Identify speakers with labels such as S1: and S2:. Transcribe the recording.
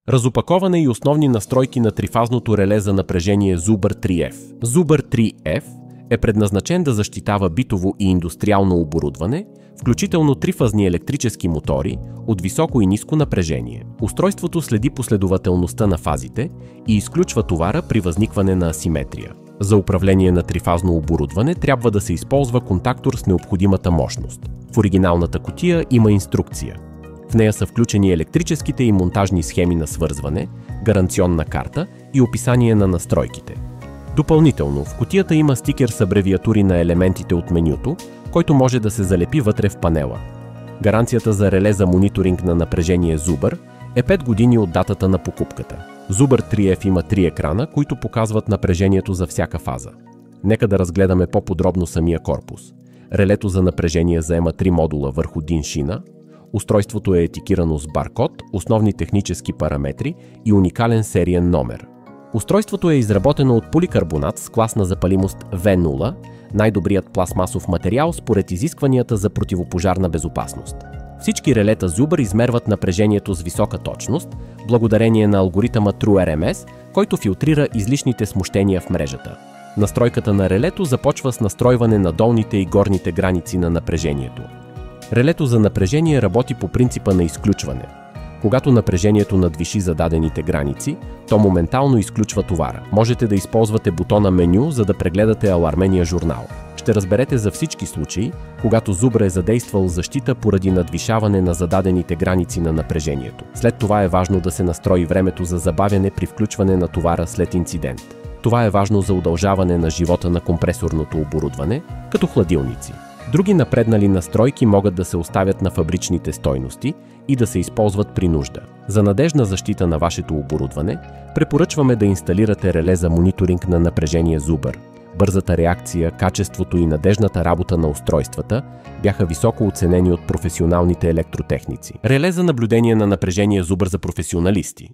S1: Разопаковане и основни настройки на трифазното реле за напрежение Zuber 3F. Zuber 3F е предназначен да защитава битово и индустриално оборудване, включително трифазни електрически мотори от високо и ниско напрежение. Устройството следи последователността на фазите и изключва товара при възникване на асиметрия. За управление на трифазно оборудване трябва да се използва контактор с необходимата мощност. В оригиналната кутия има инструкция. В нея са включени електрическите и монтажни схеми на свързване, гаранционна карта и описание на настройките. Допълнително, в кутията има стикер с абревиатури на елементите от менюто, който може да се залепи вътре в панела. Гаранцията за реле за мониторинг на напрежение Zuber е 5 години от датата на покупката. Zuber 3F има 3 екрана, които показват напрежението за всяка фаза. Нека да разгледаме по-подробно самия корпус. Релето за напрежение заема 3 модула върху DIN шина. Устройството е етикирано с баркод, основни технически параметри и уникален сериен номер. Устройството е изработено от поликарбонат с класна запалимост V0, най-добрият пластмасов материал според изискванията за противопожарна безопасност. Всички релета Zuber измерват напрежението с висока точност, благодарение на алгоритъма TrueRMS, който филтрира излишните смущения в мрежата. Настройката на релето започва с настройване на долните и горните граници на напрежението. Релето за напрежение работи по принципа на изключване. Когато напрежението надвиши зададените граници, то моментално изключва товара. Можете да използвате бутона меню, за да прегледате алармения журнал. Ще разберете за всички случаи, когато Zuber е задействал защита поради надвишаване на зададените граници на напрежението. След това е важно да се настрои времето за забавяне при включване на товара след инцидент. Това е важно за удължаване на живота на компресорното оборудване, като хладилници. Други напреднали настройки могат да се оставят на фабричните стойности и да се използват при нужда. За надеждна защита на вашето оборудване, препоръчваме да инсталирате реле за мониторинг на напрежение Zuber. Бързата реакция, качеството и надеждната работа на устройствата бяха високо оценени от професионалните електротехници. Реле за наблюдение на напрежение Zuber за професионалисти.